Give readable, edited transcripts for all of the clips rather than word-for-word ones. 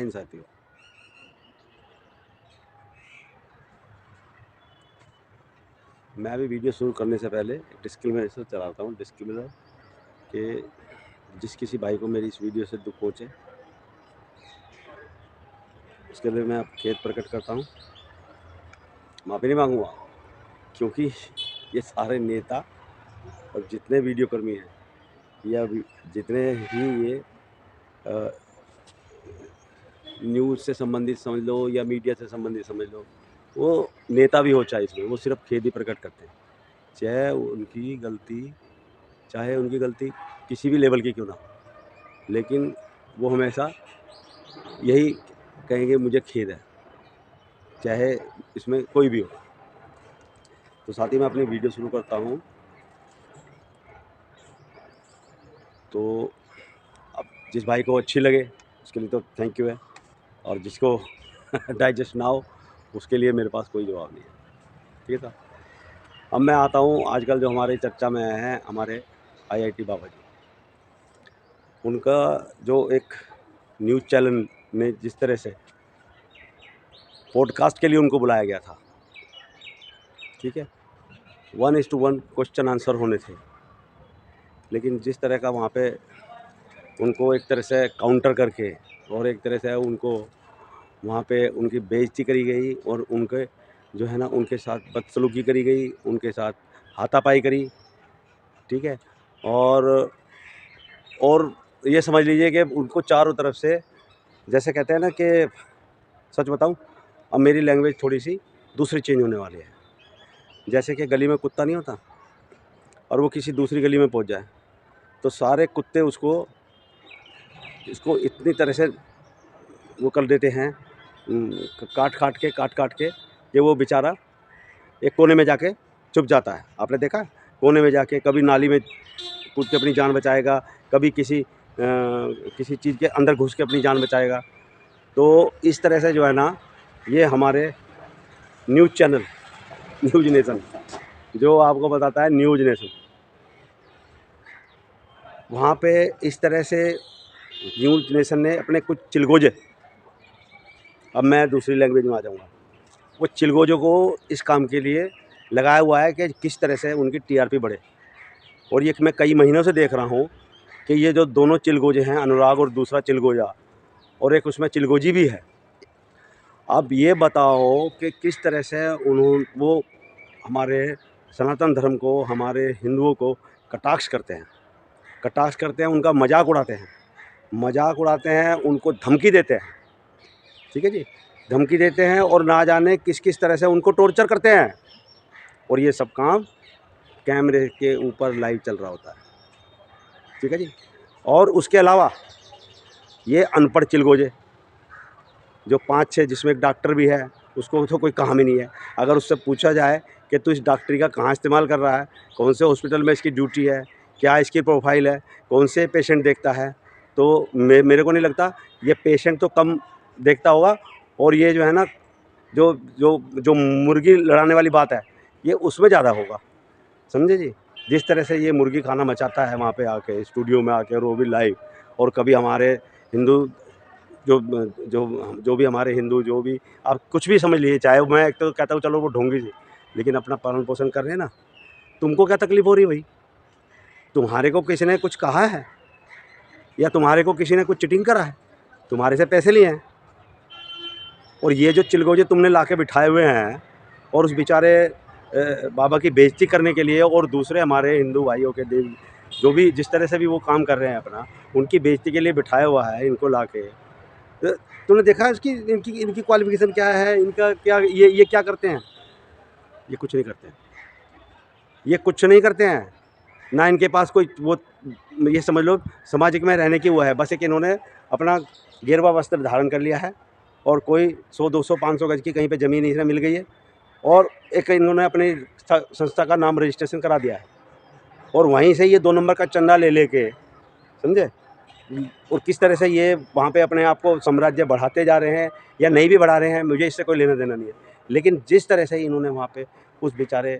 हिंद साथियों। मैं अभी वीडियो शुरू करने से पहले एक डिस्क्लेमर से चलाता हूँ, डिस्क्लेमर कि जिस किसी भाई को मेरी इस वीडियो से दुख पहुँचे उसके लिए मैं अब खेद प्रकट करता हूँ, माफ़ी नहीं मांगूंगा, क्योंकि ये सारे नेता और जितने वीडियो कर्मी हैं या जितने ही ये न्यूज़ से संबंधित समझ लो या मीडिया से संबंधित समझ लो, वो नेता भी हो चाहे इसमें, वो सिर्फ खेद ही प्रकट करते हैं, चाहे उनकी गलती किसी भी लेवल की क्यों ना हो, लेकिन वो हमेशा यही कहेंगे मुझे खेद है, चाहे इसमें कोई भी हो। तो साथ ही मैं अपनी वीडियो शुरू करता हूँ। तो अब जिस भाई को अच्छी लगे उसके लिए तो थैंक यू है, और जिसको डाइजेस्ट ना हो उसके लिए मेरे पास कोई जवाब नहीं है, ठीक है साहब। अब मैं आता हूँ, आजकल जो हमारे चर्चा में हैं हमारे IIT बाबा जी, उनका जो एक न्यूज़ चैनल में जिस तरह से पॉडकास्ट के लिए उनको बुलाया गया था, ठीक है, 1:1 क्वेश्चन आंसर होने थे, लेकिन जिस तरह का वहाँ पे उनको एक तरह से काउंटर करके और एक तरह से उनको वहाँ पे उनकी बेइज्जती करी गई और उनके जो है ना उनके साथ बदसलूकी करी गई, उनके साथ हाथापाई करी, ठीक है। और ये समझ लीजिए कि उनको चारों तरफ से, जैसे कहते हैं ना कि सच बताऊं, अब मेरी लैंग्वेज थोड़ी सी दूसरी चेंज होने वाली है। जैसे कि गली में कुत्ता नहीं होता और वो किसी दूसरी गली में पहुंच जाए तो सारे कुत्ते इसको इतनी तरह से वो कर देते हैं, काट काट के कि वो बेचारा एक कोने में जाके छुप जाता है। आपने देखा, कोने में जाके कभी नाली में कूद के अपनी जान बचाएगा, कभी किसी चीज़ के अंदर घुस के अपनी जान बचाएगा। तो इस तरह से जो है ना, ये हमारे न्यूज़ चैनल न्यूज़ नेशन जो आपको बताता है न्यूज़ नेशन, वहाँ पे इस तरह से न्यूज़ नेशन ने अपने कुछ चिलगोजे, अब मैं दूसरी लैंग्वेज में आ जाऊँगा, वो चिलगोजों को इस काम के लिए लगाया हुआ है कि किस तरह से उनकी TRP बढ़े। और ये मैं कई महीनों से देख रहा हूँ कि ये जो दोनों चिलगोजे हैं, अनुराग और दूसरा चिलगोजा, और एक उसमें चिलगोजी भी है। अब ये बताओ कि किस तरह से वो हमारे सनातन धर्म को, हमारे हिंदुओं को कटाक्ष करते हैं, उनका मजाक उड़ाते हैं, उनको धमकी देते हैं, ठीक है जी, धमकी देते हैं और ना जाने किस किस तरह से उनको टॉर्चर करते हैं। और ये सब काम कैमरे के ऊपर लाइव चल रहा होता है, ठीक है जी। और उसके अलावा ये अनपढ़ चिलगोजे जो 5-6, जिसमें एक डॉक्टर भी है, उसको तो कोई काम ही नहीं है। अगर उससे पूछा जाए कि तू इस डॉक्टरी का कहाँ इस्तेमाल कर रहा है, कौन से हॉस्पिटल में इसकी ड्यूटी है, क्या इसकी प्रोफाइल है, कौन से पेशेंट देखता है, तो मेरे को नहीं लगता ये पेशेंट तो कम देखता होगा, और ये जो है ना जो जो जो मुर्गी लड़ाने वाली बात है ये उसमें ज़्यादा होगा, समझे जी। जिस तरह से ये मुर्गी खाना मचाता है वहाँ पे आके स्टूडियो में आके, और वो भी लाइव, और कभी हमारे हिंदू जो जो भी हमारे हिंदू, जो भी आप कुछ भी समझ लीजिए, चाहे मैं एक तो कहता हूँ चलो वो ढोंगी जी, लेकिन अपना पालन पोषण कर रहे हैं ना, तुमको क्या तकलीफ हो रही है भाई? तुम्हारे को किसी ने कुछ कहा है या तुम्हारे को किसी ने कुछ चीटिंग करा है? तुम्हारे से पैसे लिए हैं। और ये जो चिलगोजे तुमने लाके बिठाए हुए हैं और उस बेचारे बाबा की बेइज्जती करने के लिए, और दूसरे हमारे हिंदू भाइयों के देव जो भी जिस तरह से भी वो काम कर रहे हैं अपना, उनकी बेइज्जती के लिए बिठाया हुआ है इनको लाके। तुमने देखा है इसकी इनकी इनकी क्वालिफिकेशन क्या है, इनका क्या, ये क्या करते हैं? ये कुछ नहीं करते हैं, ये कुछ नहीं करते हैं, ना इनके पास कोई वो, ये समझ लो सामाजिक में रहने की वो है, बस एक इन्होंने अपना गेरुआ वस्त्र धारण कर लिया है, और कोई 100-200-500 गज की कहीं पे ज़मीन इन्हें मिल गई है, और एक इन्होंने अपनी संस्था का नाम रजिस्ट्रेशन करा दिया है, और वहीं से ये 2 नंबर का चंदा ले लेके, समझे, और किस तरह से ये वहाँ पे अपने आप को साम्राज्य बढ़ाते जा रहे हैं या नहीं भी बढ़ा रहे हैं, मुझे इससे कोई लेना देना नहीं है। लेकिन जिस तरह से इन्होंने वहाँ पे उस बेचारे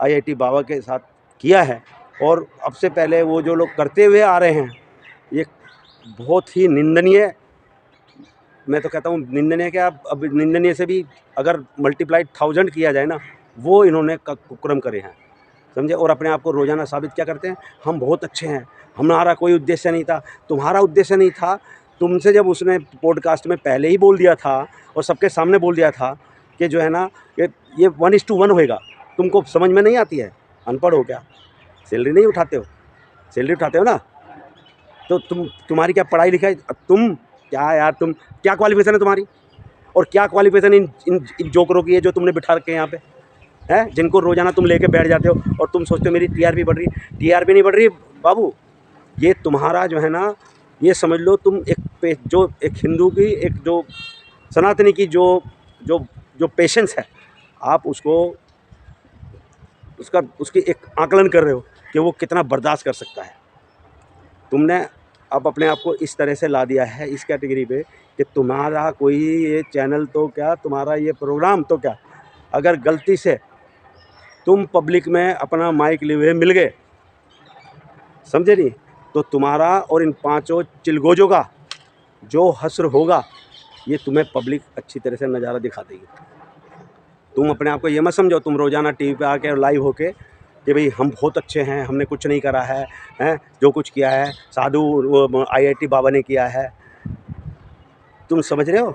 IIT बाबा के साथ किया है, और अब से पहले वो जो लोग करते हुए आ रहे हैं, ये बहुत ही निंदनीय मैं तो कहता हूँ निंदनीय क्या, अब निंदनीय से भी अगर मल्टीप्लाइड 1000 किया जाए ना, वो इन्होंने कुकर्म करे हैं, समझे। और अपने आप को रोज़ाना साबित क्या करते हैं, हम बहुत अच्छे हैं, हमारा कोई उद्देश्य नहीं था। तुम्हारा उद्देश्य नहीं था, तुमसे जब उसने पॉडकास्ट में पहले ही बोल दिया था और सबके सामने बोल दिया था कि जो है ना ये 1:1 होएगा, तुमको समझ में नहीं आती है, अनपढ़ हो क्या, सैलरी नहीं उठाते हो, सैलरी उठाते हो ना, तो तुम्हारी क्या पढ़ाई लिखाई, तुम क्या यार, तुम क्या क्वालिफिकेशन है तुम्हारी, और क्या क्वालिफिकेशन इन जोकरों की है जो तुमने बिठा रखे हैं यहाँ पे, हैं, जिनको रोज़ाना तुम लेके बैठ जाते हो और तुम सोचते हो मेरी टीआरपी बढ़ रही। टीआरपी नहीं बढ़ रही बाबू, ये तुम्हारा जो है ना, ये समझ लो तुम जो एक हिंदू की, एक जो सनातनी की जो जो जो पेशेंस है, आप उसकी एक आकलन कर रहे हो कि वो कितना बर्दाश्त कर सकता है। तुमने अब अपने आप को इस तरह से ला दिया है इस कैटेगरी पे कि तुम्हारा कोई ये चैनल तो क्या, तुम्हारा ये प्रोग्राम तो क्या, अगर गलती से तुम पब्लिक में अपना माइक लिए हुए मिल गए, समझे नहीं, तो तुम्हारा और इन 5 चिलगोजों का जो हश्र होगा, ये तुम्हें पब्लिक अच्छी तरह से नज़ारा दिखा देगी। तुम अपने आप को ये मत समझो, तुम रोज़ाना टीवी पे आके और लाइव होके कि भाई हम बहुत अच्छे हैं, हमने कुछ नहीं करा है, हैं, जो कुछ किया है साधु IIT बाबा ने किया है। तुम समझ रहे हो,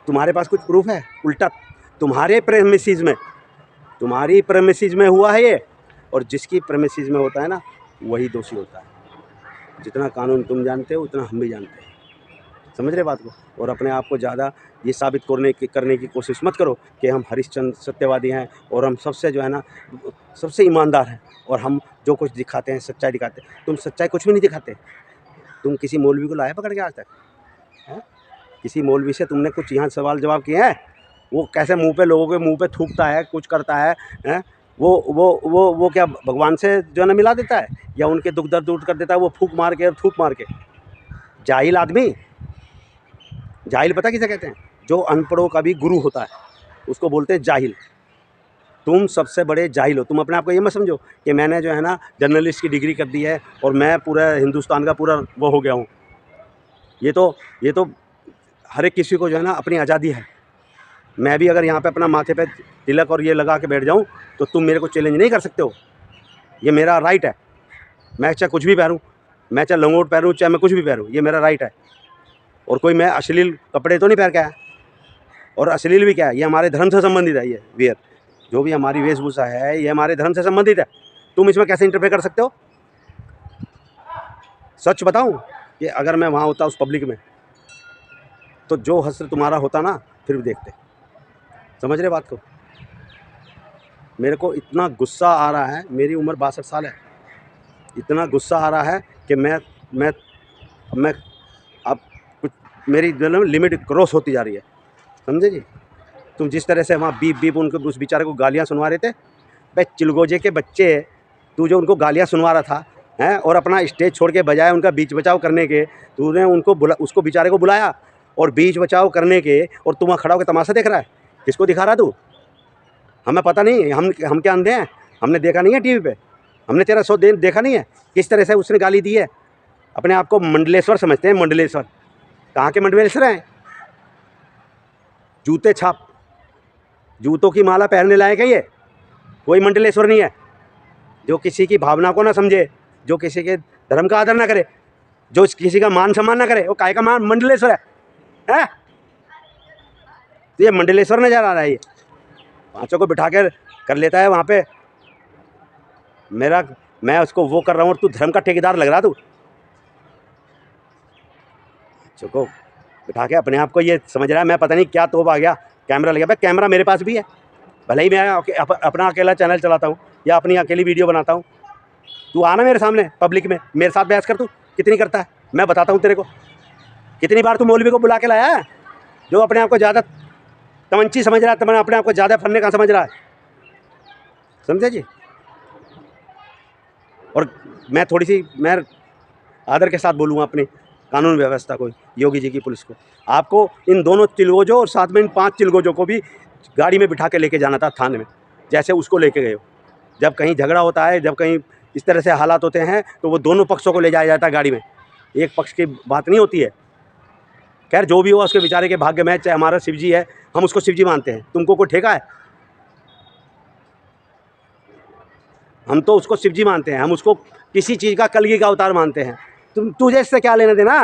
तुम्हारे पास कुछ प्रूफ है? उल्टा तुम्हारी प्रेमिसेस में हुआ है ये, और जिसकी प्रेमिसेस में होता है ना, वही दोषी होता है। जितना कानून तुम जानते हो उतना हम भी जानते हैं, समझ रहे बात को। और अपने आप को ज़्यादा ये साबित करने की कोशिश मत करो कि हम हरिश्चंद्र सत्यवादी हैं और हम सबसे जो है ना सबसे ईमानदार हैं, और हम जो कुछ दिखाते हैं सच्चाई दिखाते हैं। तुम सच्चाई कुछ भी नहीं दिखाते। तुम किसी मौलवी को लाया पकड़ के आज तक, हैं? किसी मौलवी से तुमने कुछ यहाँ सवाल जवाब किए हैं? वो कैसे मुंह पे, लोगों के मुंह पे थूकता है, कुछ करता है, हैं? वो क्या भगवान से जो है ना मिला देता है, या उनके दुख दर्द दूर कर देता है वो फूक मार के और थूक मार के? जाहिल आदमी, जाहिल पता किसे कहते हैं? जो अनपढ़ों का भी गुरु होता है, उसको बोलते हैं जाहिल। तुम सबसे बड़े जाहिल हो। तुम अपने आप को ये मत समझो कि मैंने जो है ना जर्नलिस्ट की डिग्री कर दी है और मैं पूरा हिंदुस्तान का पूरा वो हो गया हूँ। ये तो हर एक किसी को जो है ना अपनी आज़ादी है। मैं भी अगर यहाँ पे अपना माथे पे तिलक और ये लगा के बैठ जाऊँ तो तुम मेरे को चैलेंज नहीं कर सकते हो। ये मेरा राइट है। मैं चाहे कुछ भी पहनूँ, मैं चाहे लंगोट पहनूँ, चाहे मैं कुछ भी पहनूँ, ये मेरा राइट है। और कोई मैं अश्लील कपड़े तो नहीं पहन के आया। और अश्लील भी क्या है, ये हमारे धर्म से संबंधित है। ये वियर जो भी हमारी वेशभूषा है ये हमारे धर्म से संबंधित है। तुम इसमें कैसे इंटरफेयर कर सकते हो? सच बताऊं कि अगर मैं वहाँ होता उस पब्लिक में, तो जो हश्र तुम्हारा होता ना, फिर भी देखते। समझ रहे बात को? मेरे को इतना गुस्सा आ रहा है, मेरी उम्र 62 साल है, इतना गुस्सा आ रहा है कि मैं अब कुछ मेरी लिमिट क्रॉस होती जा रही है, समझे जी। तुम जिस तरह से वहाँ बीप बीप उनको उस बेचारे को गालियाँ सुनवा रहे थे, भाई चिलगोजे के बच्चे, तू जो उनको गालियाँ सुनवा रहा था, हैं, और अपना स्टेज छोड़ के बजाय उनका बीच बचाव करने के, तूने उसको बेचारे को बुलाया और बीच बचाव करने के, और तुम वहाँ खड़ा होकर तमाशा देख रहा है। किसको दिखा रहा तू? हमें पता नहीं, हम क्या अंधे हैं? हमने देखा नहीं है टीवी पे? हमने तेरा शो देखा नहीं है किस तरह से उसने गाली दी है? अपने आप को मंडलेश्वर समझते हैं, मंडलेश्वर। कहाँ के मंडलेश्वर हैं? जूते छाप, जूतों की माला पहनने लायक है ये? कोई मंडलेश्वर नहीं है। जो किसी की भावना को ना समझे, जो किसी के धर्म का आदर ना करे, जो किसी का मान सम्मान ना करे, वो काय का मान मंडलेश्वर है? तो ये मंडलेश्वर नजर आ रहा है। ये 5 को बिठा कर लेता है वहाँ पे। मैं उसको वो कर रहा हूँ और तू धर्म का ठेकेदार लग रहा। तू चुको बिठा के अपने आप को ये समझ रहा है मैं पता नहीं क्या तोप आ गया, कैमरा लगा। भाई कैमरा मेरे पास भी है, भले ही मैं अपना अकेला चैनल चलाता हूँ या अपनी अकेली वीडियो बनाता हूँ। तू आना मेरे सामने पब्लिक में, मेरे साथ बहस कर। तू कितनी करता है मैं बताता हूँ तेरे को। कितनी बार तू मौलवी को बुला के लाया है जो अपने आप को ज़्यादा तमंची समझ रहा है, अपने आप को ज़्यादा फन्ने का समझ रहा है, समझे जी। और मैं थोड़ी सी आदर के साथ बोलूँगा अपनी कानून व्यवस्था को, योगी जी की पुलिस को। आपको इन दोनों चिलगोजों और साथ में इन 5 चिलगोजों को भी गाड़ी में बिठा के लेके जाना था थाने में, जैसे उसको लेके गए हो। जब कहीं झगड़ा होता है, जब कहीं इस तरह से हालात होते हैं, तो वो दोनों पक्षों को ले जाया जाता है गाड़ी में, एक पक्ष की बात नहीं होती है। खैर जो भी हो उसके बेचारे के भाग्य में, चाहे हमारा शिव जी है, हम उसको शिव जी मानते हैं, तुमको कोई ठेका है? हम तो उसको शिव जी मानते हैं, हम उसको किसी चीज़ का कलगी का अवतार मानते हैं। तुझे इससे क्या लेना देना,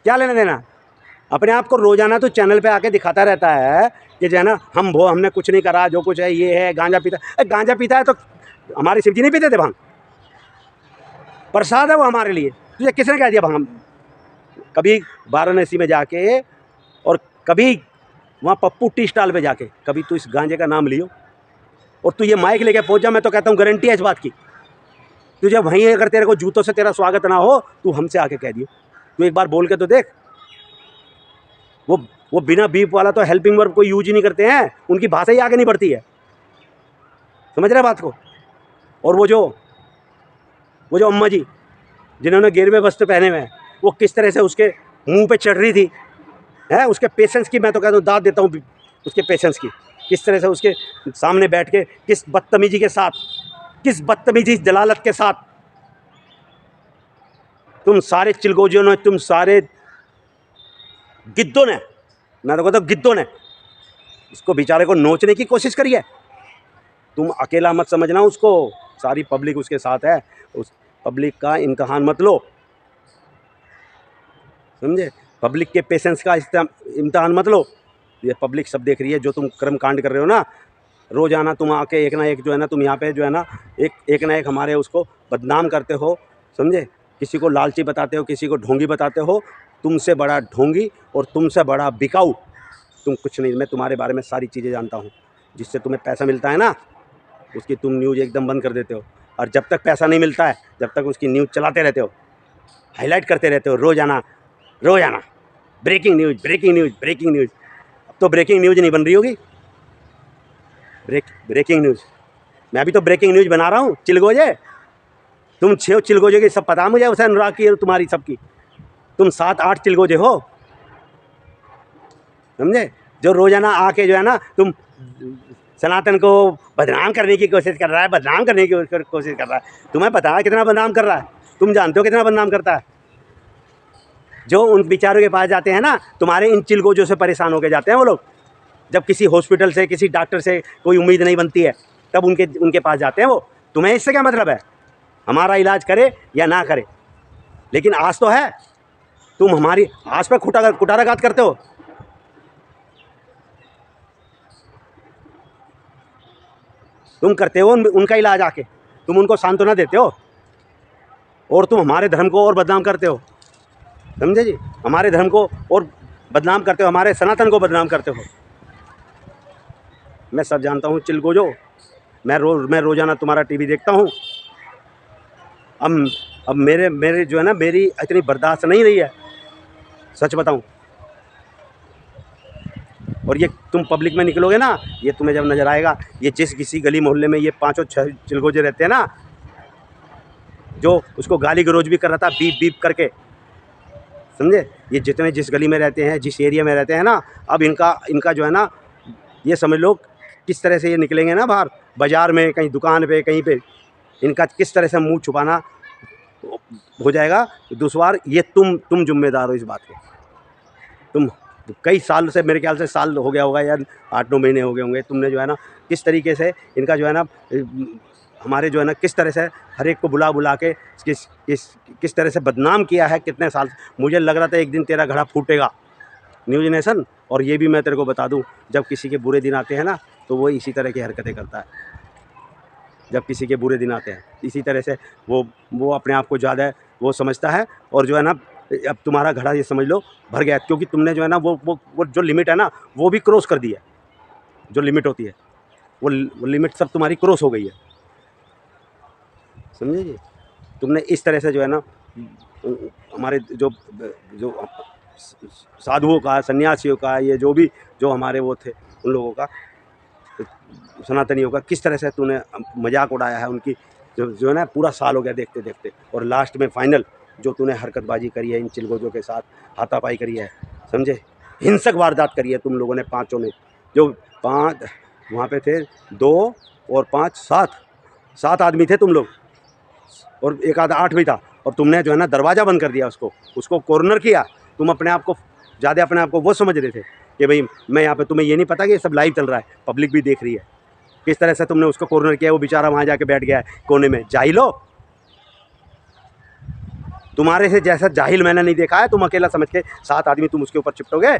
क्या लेना देना? अपने आप को रोजाना तो चैनल पे आके दिखाता रहता है कि जो है ना हमने कुछ नहीं करा, जो कुछ है ये है, गांजा पीता है। गांजा पीता है तो हमारे शिव जी नहीं पीते थे भांग? प्रसाद है वो हमारे लिए। तुझे किसने कह दिया भांग? कभी वाराणसी में जाके और कभी वहाँ पप्पू टी स्टॉल पे जाके कभी तू इस गांजे का नाम लियो और तू ये माइक लेके पहुंच जा, मैं तो कहता हूँ गारंटी है इस बात की। तुझे वहीं अगर तेरे को जूतों से तेरा स्वागत ना हो, तू हमसे आके कह दियो। तू एक बार बोल के तो देख। वो बिना बीप वाला तो हेल्पिंग वर्ब कोई यूज ही नहीं करते हैं, उनकी भाषा ही आगे नहीं बढ़ती है। समझ रहे बात को? और वो जो अम्मा जी जिन्होंने गेरुए वस्त्र पहने हुए हैं, वो किस तरह से उसके मुंह पे चढ़ रही थी है, उसके पेशेंस की मैं तो कहता हूँ दाद देता हूँ उसके पेशेंस की। किस तरह से उसके सामने बैठ के किस बदतमीजी के साथ, किस बदतमीजी जलालत के साथ तुम सारे चिलगोजियों ने, तुम सारे गिद्धों ने, मैं तो कहता हूँ गिद्धों ने उसको बेचारे को नोचने की कोशिश करी है। तुम अकेला मत समझना उसको, सारी पब्लिक उसके साथ है। उस पब्लिक का इम्तहान मत लो, समझे? पब्लिक के पेशेंस का इम्तहान मत लो। ये पब्लिक सब देख रही है जो तुम कर्म कांड कर रहे हो ना। रोज़ाना तुम आके एक ना एक जो है ना, तुम यहाँ पे जो है ना एक ना एक हमारे उसको बदनाम करते हो, समझे? किसी को लालची बताते हो, किसी को ढोंगी बताते हो। तुमसे बड़ा ढोंगी और तुमसे बड़ा बिकाऊ तुम कुछ नहीं। मैं तुम्हारे बारे में सारी चीज़ें जानता हूँ। जिससे तुम्हें पैसा मिलता है ना, उसकी तुम न्यूज़ एकदम बंद कर देते हो, और जब तक पैसा नहीं मिलता है जब तक उसकी न्यूज़ चलाते रहते हो, हाईलाइट करते रहते हो रोज़ाना रोज़ाना। Breaking news, breaking news, breaking news. अब तो ब्रेकिंग न्यूज़ नहीं बन रही होगी, ब्रेकिंग न्यूज़। मैं अभी तो ब्रेकिंग न्यूज़ बना रहा हूँ। चिलगोजे, तुम 6 चिलगोजे की सब पता मुझे, उसे अनुराग की तुम्हारी सबकी। तुम 7-8 चिलगोजे हो, समझे? जो रोज़ाना आके जो है ना तुम सनातन को बदनाम करने की कोशिश कर रहा है, बदनाम करने की कोशिश कर रहा है। तुम्हें पता है कितना बदनाम कर रहा है? तुम जानते हो कितना बदनाम करता है? जो उन बेचारों के पास जाते हैं ना, तुम्हारे इन चिलगोजों से परेशान होकर जाते हैं वो लोग। जब किसी हॉस्पिटल से, किसी डॉक्टर से कोई उम्मीद नहीं बनती है, तब उनके पास जाते हैं वो। तुम्हें इससे क्या मतलब है हमारा इलाज करे या ना करे? लेकिन आज तो है, तुम हमारी आज पर कुटाराघात करते हो। तुम करते हो उनका इलाज आके, तुम उनको सांत्वना देते हो और तुम हमारे धर्म को और बदनाम करते हो, समझे जी? हमारे धर्म को और बदनाम करते हो, हमारे सनातन को बदनाम करते हो। मैं सब जानता हूँ चिलगोजो। मैं रोज़ाना तुम्हारा टीवी देखता हूँ। अब मेरे जो है ना, मेरी इतनी बर्दाश्त नहीं रही है, सच बताऊँ। और ये तुम पब्लिक में निकलोगे ना, ये तुम्हें जब नज़र आएगा, ये जिस किसी गली मोहल्ले में ये 5-6 चिलगोजे रहते हैं ना, जो उसको गाली गलौज भी कर रहा था बीप बीप करके, समझे? ये जितने जिस गली में रहते हैं, जिस एरिया में रहते हैं ना, अब इनका जो है ना, ये समझ लो किस तरह से ये निकलेंगे ना बाहर, बाज़ार में, कहीं दुकान पे, कहीं पे, इनका किस तरह से मुंह छुपाना हो जाएगा दुश्वार। ये तुम जिम्मेदार हो इस बात के। तुम कई साल से, मेरे ख्याल से साल हो गया होगा या 8-9 महीने हो गए होंगे, तुमने जो है ना किस तरीके से इनका जो है ना हमारे जो है ना किस तरह से हर एक को बुला बुला के किस तरह से बदनाम किया है कितने साल। मुझे लग रहा था एक दिन तेरा घड़ा फूटेगा न्यूज़ नेशन। और ये भी मैं तेरे को बता दूं, जब किसी के बुरे दिन आते हैं ना, तो वो इसी तरह की हरकतें करता है। जब किसी के बुरे दिन आते हैं इसी तरह से वो अपने आप को ज़्यादा वो समझता है, और जो है ना अब तुम्हारा घड़ा ये समझ लो भर गया, क्योंकि तुमने जो है ना वो जो लिमिट है ना, वो भी क्रॉस कर दी है। जो लिमिट होती है वो लिमिट सब तुम्हारी क्रॉस हो गई है, समझे जी? तुमने इस तरह से जो है ना हमारे जो साधुओं का, सन्यासियों का, ये जो हमारे वो थे उन लोगों का, सनातनियों का, किस तरह से तूने मजाक उड़ाया है उनकी। जो है ना पूरा साल हो गया देखते देखते, और लास्ट में फाइनल जो तूने हरकतबाजी करी है इन चिलगोजों के साथ, हाथापाई करी है, समझे? हिंसक वारदात करी है तुम लोगों ने, पाँचों ने। जो 5 वहाँ पे थे, 2 और 5 7 आदमी थे तुम लोग, और एक आधा 8 भी था, और तुमने जो है ना दरवाज़ा बंद कर दिया, उसको कॉर्नर किया, तुम अपने आप को ज़्यादा अपने आप को वो समझ रहे थे कि भाई मैं यहाँ पे, तुम्हें ये नहीं पता कि ये सब लाइव चल रहा है, पब्लिक भी देख रही है। किस तरह से तुमने उसको कॉर्नर किया, वो बेचारा वहाँ जाके बैठ गया है कोने में। जाहिलो, तुम्हारे से जैसा जाहिल मैंने नहीं देखा है। तुम अकेला समझ के 7 आदमी तुम उसके ऊपर चिपटोगे,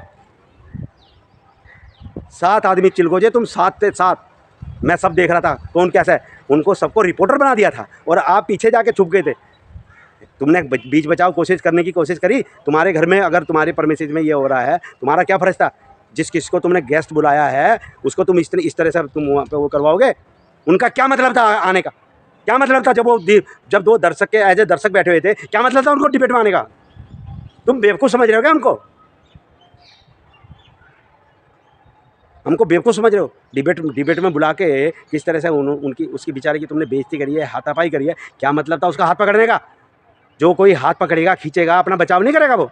7 आदमी चिलगोजे तुम, 7 से 7। मैं सब देख रहा था कौन कैसा है, उनको सबको रिपोर्टर बना दिया था और आप पीछे जाके छुप गए थे। तुमने बीच बचाव कोशिश करने की कोशिश करी। तुम्हारे घर में अगर तुम्हारे परमिसेज में ये हो रहा है, तुम्हारा क्या फ़र्ज़ था? जिस किसको तुमने गेस्ट बुलाया है उसको तुम इस तरह से तुम वहाँ पे वो करवाओगे? उनका क्या मतलब था आने का? क्या मतलब था? जब 2 दर्शक के एज ए दर्शक बैठे हुए थे, क्या मतलब था उनको डिबेट में आने का? तुम बेवकूफ़ समझ रहे हो क्या उनको? हमको बेवकूफ़ समझ रहे हो? डिबेट में बुला के किस तरह से उनकी उसकी बेचारे की तुमने बेइज्जती करी है, हाथापाई करी है। क्या मतलब था उसका हाथ पकड़ने का? जो कोई हाथ पकड़ेगा, खींचेगा, अपना बचाव नहीं करेगा वो।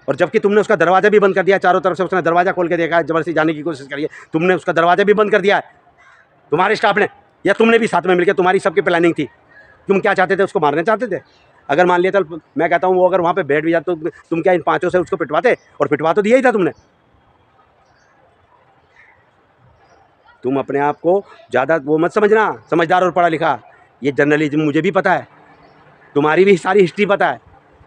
और जबकि तुमने उसका दरवाज़ा भी बंद कर दिया, चारों तरफ से उसने दरवाज़ा खोल के देखा है, ज़बरदस्ती जाने की कोशिश करी है, तुमने उसका दरवाज़ा भी बंद कर दिया है, तुम्हारे स्टाफ ने, या तुमने भी साथ में मिलकर, तुम्हारी सबकी प्लानिंग थी। तुम क्या चाहते थे? उसको मारना चाहते थे? अगर मान लिया तो मैं कहता हूँ वो अगर वहाँ पे बैठ भी जाता तो तुम क्या इन 5 से उसको पिटवाते? और पिटवा तो दिया ही था तुमने। तुम अपने आप को ज़्यादा वो मत समझना, समझदार और पढ़ा लिखा। ये जर्नलिज्म मुझे भी पता है, तुम्हारी भी सारी हिस्ट्री पता है,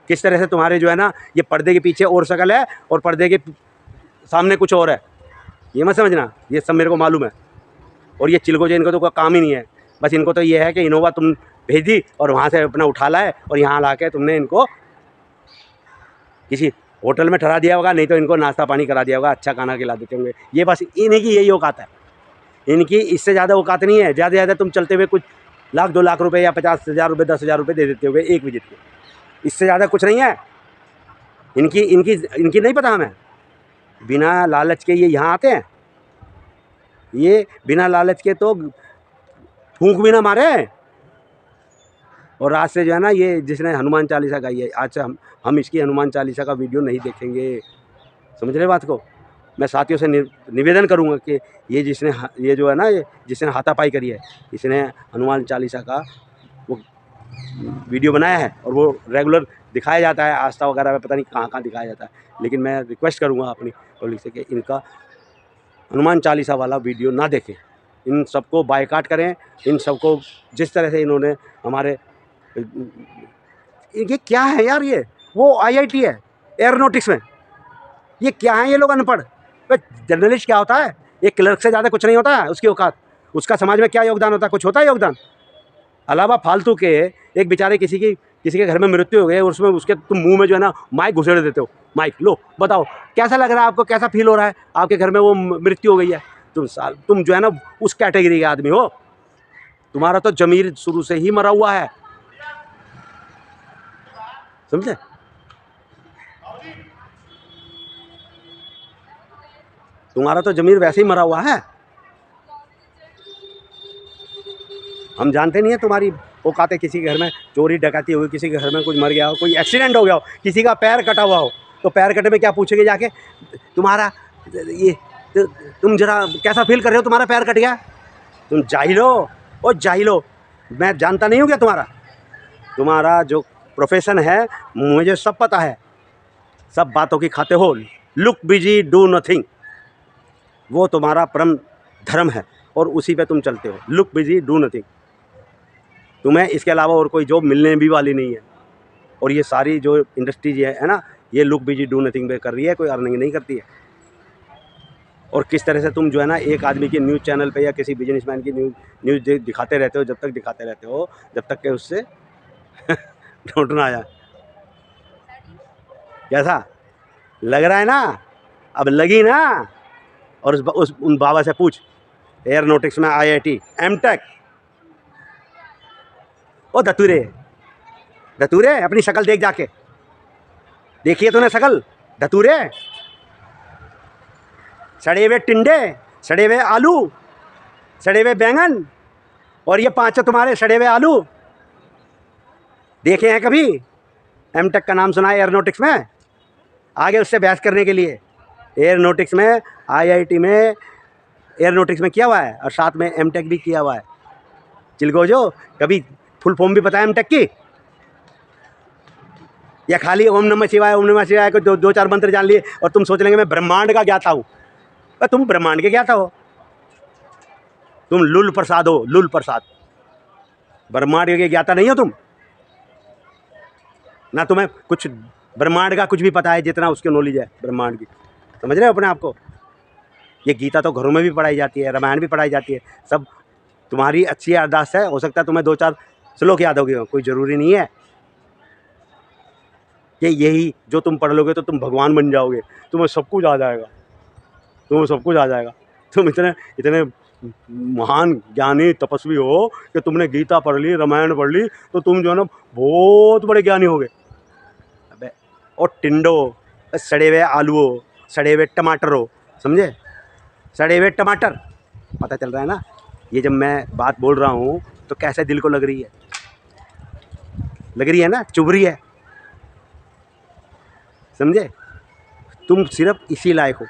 किस तरह से तुम्हारे जो है ना, ये पर्दे के पीछे और शक्ल है और पर्दे के सामने कुछ और है। ये मत समझना, ये सब मेरे को मालूम है। और ये चिलगोजे, इनको तो कोई काम ही नहीं है। बस इनको तो ये है कि इनोवा तुम भेज दी और वहाँ से अपना उठा लाए और यहाँ ला के तुमने इनको किसी होटल में ठहरा दिया होगा, नहीं तो इनको नाश्ता पानी करा दिया होगा, अच्छा खाना खिला देते होंगे। ये बस इन्हीं की यही औकात है, इनकी इससे ज़्यादा औकात नहीं है। ज़्यादा से ज़्यादा तुम चलते हुए कुछ लाख 2 लाख रुपए या 50,000 रुपये 10,000 रुपये दे देते होगे एक विजिट के, इससे ज़्यादा कुछ नहीं है। इनकी इनकी इनकी नहीं पता हमें। बिना लालच के ये यहाँ आते हैं, ये बिना लालच के तो फूंक भी ना मारे। और आज से जो है ना, ये जिसने हनुमान चालीसा गाई है, आज से हम इसकी हनुमान चालीसा का वीडियो नहीं देखेंगे। समझ रहे बात को? मैं साथियों से निवेदन करूंगा कि ये ये जो है ना, ये जिसने हाथापाई करी है, इसने हनुमान चालीसा का वो वीडियो बनाया है और वो रेगुलर दिखाया जाता है आस्था वगैरह में, पता नहीं कहाँ कहाँ दिखाया जाता है। लेकिन मैं रिक्वेस्ट करूँगा अपनी पब्लिक से कि इनका हनुमान चालीसा वाला वीडियो ना देखें, इन सबको बायकाट करें। इन सबको जिस तरह से इन्होंने हमारे, ये क्या है यार? ये वो IIT है एयरोनॉटिक्स में, ये क्या है? ये लोग अनपढ़। जर्नलिस्ट क्या होता है? एक क्लर्क से ज़्यादा कुछ नहीं होता है उसकी औकात। उसका समाज में क्या योगदान होता है? कुछ होता है योगदान? अलावा फालतू के एक बेचारे किसी के घर में मृत्यु हो गई और उसमें उसके तुम मुंह में जो है ना माइक घुसेड़ देते हो। माइक लो, बताओ कैसा लग रहा है आपको? कैसा फील हो रहा है? आपके घर में वो मृत्यु हो गई है, तुम जो है ना उस कैटेगरी के आदमी हो। तुम्हारा तो जमीर शुरू से ही मरा हुआ है, समझे? तुम्हारा तो जमीर वैसे ही मरा हुआ है। हम जानते नहीं है तुम्हारी औकात है। किसी के घर में चोरी डकैती हुई, किसी के घर में कुछ मर गया हो, कोई एक्सीडेंट हो गया हो, किसी का पैर कटा हुआ हो, तो पैर कटे में क्या पूछेंगे जाके? तुम्हारा ये तुम जरा कैसा फील कर रहे हो? तुम्हारा पैर कट गया? तुम जाहिल हो, ओ जाहिल हो। मैं जानता नहीं हूँ क्या तुम्हारा जो प्रोफेशन है? मुझे सब पता है, सब बातों की खाते हो। लुक बिजी डू नथिंग, वो तुम्हारा परम धर्म है और उसी पे तुम चलते हो। Look busy do nothing. तुम्हें इसके अलावा और कोई जॉब मिलने भी वाली नहीं है। और ये सारी जो इंडस्ट्री है ना, ये लुक बिजी डू नथिंग पे कर रही है, कोई अर्निंग नहीं करती है। और किस तरह से तुम जो है ना एक आदमी की न्यूज़ चैनल पे या किसी बिजनेसमैन की न्यूज़ दिखाते रहते हो, जब तक दिखाते रहते हो जब तक कि उससे ढूंढ ना आया। कैसा लग रहा है ना? अब लगी ना? और उन बाबा से पूछ, एयरोनॉटिक्स में IIT M.Tech। ओ धतूरे अपनी शक्ल देख जाके, देखिए तूने शक्ल? धतूरे, सड़े हुए टिंडे, सड़े हुए आलू, सड़े हुए बैंगन, और ये 5 तुम्हारे सड़े हुए आलू देखे हैं कभी? M.Tech का नाम सुना है एयरोनॉटिक्स में? आगे उससे बहस करने के लिए एयरोनॉटिक्स में, IIT में एयरोनॉटिक्स में किया हुआ है और साथ में M.Tech भी किया हुआ है। चिलगोजो, कभी फुल फॉर्म भी पता है M.Tech की? या खाली ओम नमः शिवाय को दो चार मंत्र जान लिए और तुम सोच लेंगे मैं ब्रह्मांड का ज्ञाता हूँ। तुम ब्रह्मांड के ज्ञाता हो, तुम लुल प्रसाद हो, लुल प्रसाद। ब्रह्मांड के ज्ञाता नहीं हो तुम, ना तुम्हें कुछ ब्रह्मांड का कुछ भी पता है जितना उसकी नॉलेज है ब्रह्मांड की। समझ रहे हो अपने आप को? ये गीता तो घरों में भी पढ़ाई जाती है, रामायण भी पढ़ाई जाती है, सब तुम्हारी अच्छी याददाश्त है, हो सकता है तुम्हें 2-4 श्लोक याद हो गए हो, कोई ज़रूरी नहीं है कि यही जो तुम पढ़ लोगे तो तुम भगवान बन जाओगे, तुम्हें सब कुछ आ जाएगा, तुम्हें सब कुछ आ जाएगा। तुम इतने इतने महान ज्ञानी तपस्वी हो कि तुमने गीता पढ़ ली, रामायण पढ़ ली, तो तुम जो है ना बहुत बड़े ज्ञानी हो गए। अबे और टिंडो, सड़े हुए आलू हो, सड़े हुए टमाटर हो, समझे? सड़े हुए टमाटर, पता चल रहा है ना? ये जब मैं बात बोल रहा हूँ तो कैसे दिल को लग रही है, लग रही है ना, चुभ रही है, समझे? तुम सिर्फ इसी लायक हो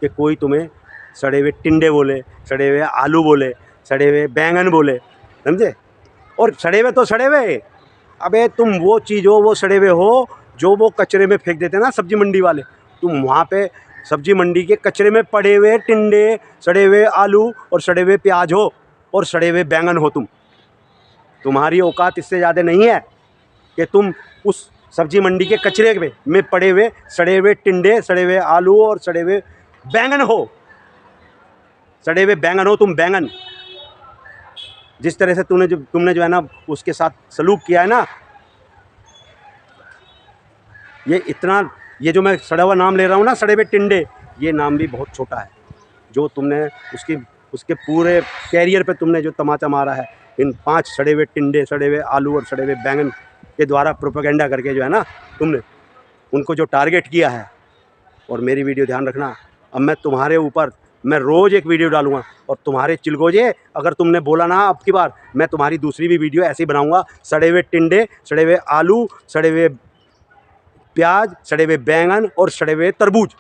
कि कोई तुम्हें सड़े हुए टिंडे बोले, सड़े हुए आलू बोले, सड़े हुए बैंगन बोले, समझे? और सड़े हुए तो सड़े हुए, अबे तुम वो चीज़ हो, वो सड़े हुए हो जो वो कचरे में फेंक देते हैं ना सब्जी मंडी वाले। तुम वहाँ पे सब्जी मंडी के कचरे में पड़े हुए टिंडे, सड़े हुए आलू और सड़े हुए प्याज हो और सड़े हुए बैंगन हो तुम। तुम्हारी औकात इससे ज़्यादा नहीं है कि तुम उस सब्जी मंडी के कचरे में पड़े हुए सड़े हुए टिंडे, सड़े हुए आलू और सड़े हुए बैंगन हो। सड़े हुए बैंगन हो तुम, बैंगन। जिस तरह से तुमने जो है ना उसके साथ सलूक किया है ना, ये जो मैं सड़ा हुआ नाम ले रहा हूँ ना, सड़े हुए टिंडे, ये नाम भी बहुत छोटा है। जो तुमने उसके पूरे कैरियर पे तुमने जो तमाचा मारा है इन 5 सड़े हुए टिंडे, सड़े हुए आलू और सड़े हुए बैंगन के द्वारा प्रोपेगेंडा करके जो है ना तुमने उनको जो टारगेट किया है। और मेरी वीडियो ध्यान रखना, अब मैं तुम्हारे ऊपर मैं रोज़ एक वीडियो डालूंगा और तुम्हारे चिलगोजे, अगर तुमने बोला ना अब की बार, मैं तुम्हारी दूसरी भी वीडियो ऐसे ही बनाऊंगा। सड़े हुए टिंडे, सड़े हुए आलू, सड़े हुए प्याज, सड़े हुए बैंगन और सड़े हुए तरबूज।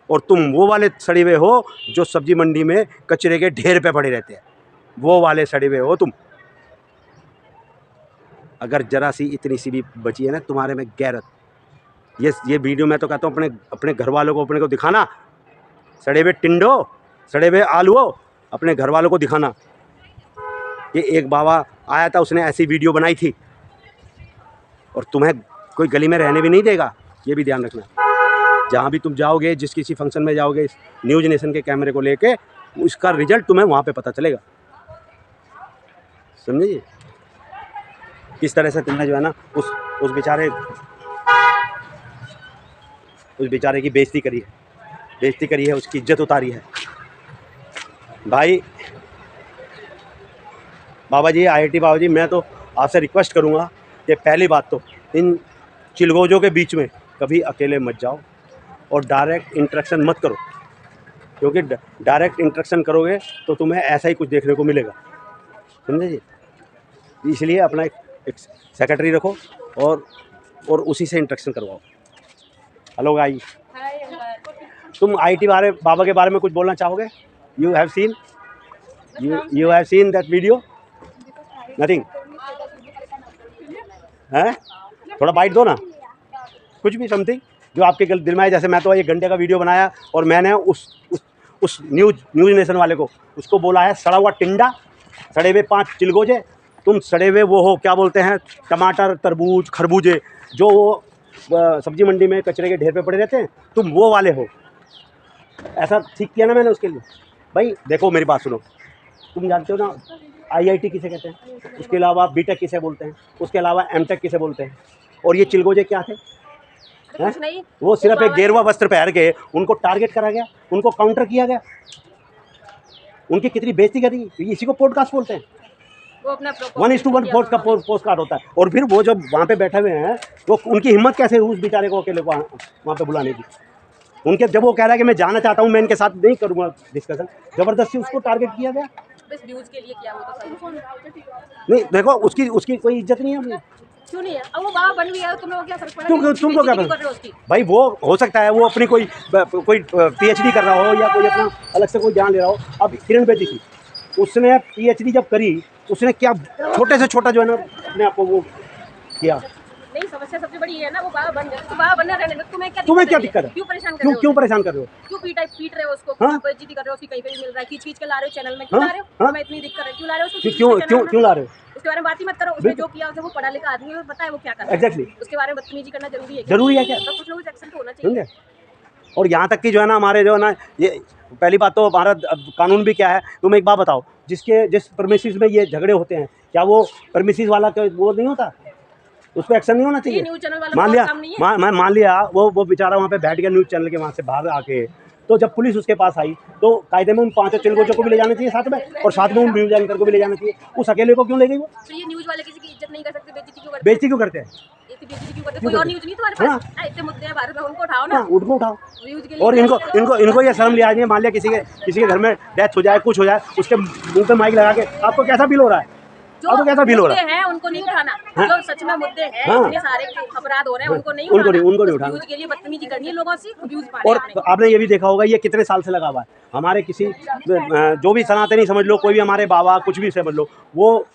और तुम वो वाले सड़े हुए हो जो सब्जी मंडी में कचरे के ढेर पे पड़े रहते हैं, वो वाले सड़े हुए हो तुम। अगर जरा सी इतनी सी भी बची है ना तुम्हारे में गैरत, ये वीडियो मैं तो कहता हूँ अपने घर वालों को, अपने को दिखाना। सड़े हुए टिंडो, सड़े हुए आलूओ, अपने घर वालों को दिखाना। ये एक बाबा आया था, उसने ऐसी वीडियो बनाई थी, और तुम्हें कोई गली में रहने भी नहीं देगा, ये भी ध्यान रखना। जहाँ भी तुम जाओगे, जिस किसी फंक्शन में जाओगे, इस न्यूज़ नेशन के कैमरे को लेके, उसका रिजल्ट तुम्हें वहाँ पे पता चलेगा। समझिए किस तरह से तुमने जो है ना उस बेचारे की बेइज्जती करी है, उसकी इज्जत उतारी है। भाई बाबा जी, IIT बाबा जी, मैं तो आपसे रिक्वेस्ट करूँगा कि पहली बात तो इन चिलगोजों के बीच में कभी अकेले मत जाओ और डायरेक्ट इंटरेक्शन मत करो, क्योंकि डायरेक्ट इंटरेक्शन करोगे तो तुम्हें ऐसा ही कुछ देखने को मिलेगा, समझे जी? इसलिए अपना एक सेक्रेटरी रखो और उसी से इंटरेक्शन करवाओ। हेलो गाइस, तुम IIT बाबा के बारे में कुछ बोलना चाहोगे? You have seen that video? Nothing है? थोड़ा बाइट दो ना, कुछ भी, समथिंग जो आपके दिल में आए। जैसे मैं तो 1 घंटे का वीडियो बनाया और मैंने उस न्यूज़ नेशन वाले को उसको बोला है सड़ा हुआ टिंडा, सड़े हुए 5 चिलगोजे। तुम सड़े हुए वो हो, क्या बोलते हैं, टमाटर, तरबूज, खरबूजे, जो वो सब्जी मंडी में कचरे के ढेर पे पड़े रहते हैं, तुम वो वाले हो। ऐसा ठीक किया ना मैंने उसके लिए। भाई देखो मेरी बात सुनो, तुम जानते हो ना IIT किसे कहते हैं, उसके अलावा BTech किसे बोलते हैं, उसके अलावा MTech किसे बोलते हैं, और ये चिलगोजे क्या थे? नहीं, वो सिर्फ एक गेरुआ वस्त्र पहन के उनको टारगेट करा गया, उनको काउंटर किया गया, उनकी कितनी बेइज्जती करी। इसी को पॉडकास्ट बोलते हैं। वो अपना 1:1 पोस्ट का पोस्टकार्ड होता है। और फिर वो जब वहाँ पे बैठे हुए हैं, वो उनकी हिम्मत कैसे हुई उस बेचारे को अकेले को वहाँ पे बुलाने की? उनके जब वो कह रहा है कि मैं जाना चाहता हूँ, मैं इनके साथ नहीं करूँगा डिस्कशन, ज़बरदस्ती उसको टारगेट किया गया। बस व्यूज के लिए किया वो तो नहीं, देखो उसकी कोई इज्जत नहीं है। क्यों नहीं है? अब वो बाबा बन गया, तुम्हें क्या फर्क पड़ा? तुमको क्या पता? भाई वो हो सकता है वो अपनी कोई PhD कर रहा हो या कोई अपना अलग से कोई ज्ञान ले रहा हो। अब किरण बेदी थी, उसने PhD जब करी, उसने क्या छोटे से छोटा जो है ना अपने आप को वो किया, नहीं, समस्या सबसे बड़ी ये है ना, वो बाबा बन गए तो बाबा बनना रहने दो। तुम्हें क्या दिक्कत है? क्यों परेशान कर रहे हो? क्यों परेशान कर रहे हो? क्यों पीट रहे हो उसको? हाँ? बेइज्जती कर रहे हो उसकी, कहीं पे भी मिल रहा है, खींच के ला रहे हो चैनल में, क्यों ला रहे हो? हाँ? तुम्हें इतनी दिक्कत है, क्यों ला रहे हो उसको? क्यों ला रहे हो? उसके बारे में बात ही मत करो। उसने जो किया उसे, वो पढ़ा लिखा आदमी है, पता है वो क्या कर रहा है। एग्जैक्टली। उसके बारे में बदतमीजी करना जरूरी है? जरूरी है क्या? तो कुछ ना कुछ एक्शन तो होना चाहिए। और यहाँ तक कि जो है ना, हमारे जो है ना, ये पहली बात तो हमारा कानून भी क्या है, तुम एक बात बताओ, जिस प्रेमिसेस में ये झगड़े होते हैं, क्या वो प्रेमिसेस वाला वो नहीं होता, उस पर एक्शन नहीं होना चाहिए? न्यूज़ चैनल वाला मान लिया वो बेचारा वहाँ पे बैठ गया न्यूज़ चैनल के वहाँ से बाहर आके, तो जब पुलिस उसके पास आई तो कायदे में उन 5 चिलगोजों को भी ले जाना चाहिए साथ में, और साथ में उन न्यूज़ एंकर को भी ले जाना चाहिए। उस अकेले को क्यों ले गई वो? तो ये न्यूज़ वाले किसी की इज्जत नहीं कर सकते, बेइज्जती क्यों करते हैं? बेइज्जती क्यों करते हैं? कोई और न्यूज़ नहीं तुम्हारे पास? इतने मुद्दे हैं भारत में, उनको उठाओ ना। उनको उठाओ। न्यूज़ के लिए और इनको ये शर्म लिहाज नहीं है, मान लिया किसी के घर में डेथ हो जाए, कुछ हो जाए, उसके मुंह पे माइक लगा के आपको कैसा फील हो रहा है? आपको कैसा फील हो रहा है? उनको नहीं उठाना। जो सच में मुद्दे हैं, इतने सारे अपराध हो रहे हैं, उनको नहीं उठाना। न्यूज़ के लिए बदतमीजी करनी है लोगों से, व्यूज पाने। और आपने ये भी देखा होगा, ये कितने साल से लगा हुआ है हमारे किसी जो भी सनातनी समझ लो, कोई भी हमारे बाबा कुछ भी समझ लो, वो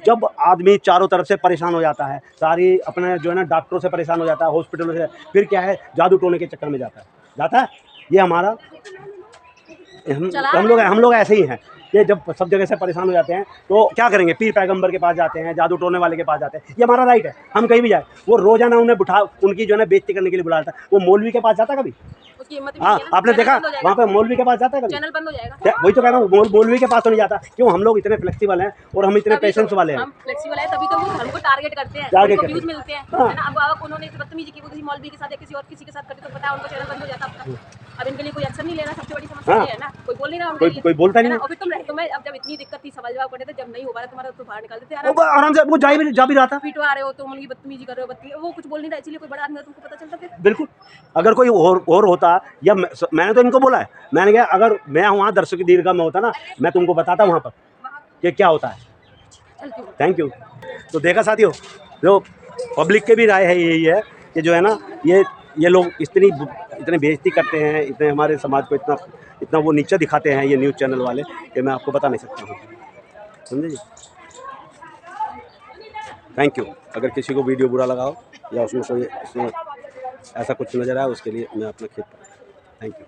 जब आदमी चारों तरफ से परेशान हो जाता है, सारी अपने जो है ना डॉक्टरों से परेशान हो जाता है, हॉस्पिटलों से, फिर क्या है, जादू टोने के चक्कर में जाता है। ये हमारा हम लोग ऐसे ही हैं कि जब सब जगह से परेशान हो जाते हैं तो क्या करेंगे, पीर पैगंबर के पास जाते हैं, जादू टोने वाले के पास जाते हैं। ये हमारा राइट है, हम कहीं भी जाए। वो रोजाना उन्हें उनकी जो है ना बेइज्जती करने के लिए बुलाता है। वो मौलवी के पास जाता है कभी? हाँ, आपने देखा वहाँ पे मौलवी के पास जाता है कभी? चैनल बंद हो जाएगा। वही तो कह रहा हूँ, मौलवी के पास तो नहीं जाता। क्यों? हम लोग इतने फ्लेक्सिबल हैं और हम इतने पेशेंस वाले हैं। हम फ्लेक्सिबल है, तभी तो वो हमको टारगेट करते हैं, उनको व्यूज मिलते हैं, है ना। अब उन्होंने बदतमीजी की, वो किसी मौलवी के साथ या किसी के साथ करते तो पता है उनको चैनल बंद हो जाता अपना। अब इनके लिए कोई एक्शन नहीं लेना, सबसे बड़ी समस्या ये है ना। कोई बोल नहीं रहा, कोई बोलता नहीं। और फिर तुम्हें अब जब इतनी दिक्कत थी, सवाल जवाब करने थे, जब नहीं हो पा रहा तुम्हारा, तो बाहर निकाल देते आराम से। वो जा भी रहा था, पीटवा रहे हो तुम, उनकी बदतमीजी कर रहे हो, वो कुछ बोल नहीं रहा, इसलिए कोई बड़ा आदमी तुमको पता चलता फिर। बिल्कुल। अगर कोई और होता, या मैंने तो इनको बोला है, मैंने कहा अगर मैं वहाँ दर्शक दीर्घा में होता ना, मैं तुमको बताता वहाँ पर कि क्या होता है। Thank you. तो देखा साथियों, जो पब्लिक के भी राय है यही है कि जो है ना, ये लोग इतनी बेइज्जती करते हैं, इतने हमारे समाज को इतना वो नीचा दिखाते हैं, ये न्यूज़ चैनल वाले, कि मैं आपको बता नहीं सकता हूँ। समझे जी? Thank you. अगर किसी को वीडियो बुरा लगा हो या उसमें कोई ऐसा कुछ नज़र आया, उसके लिए मैं अपना खेत। Thank you.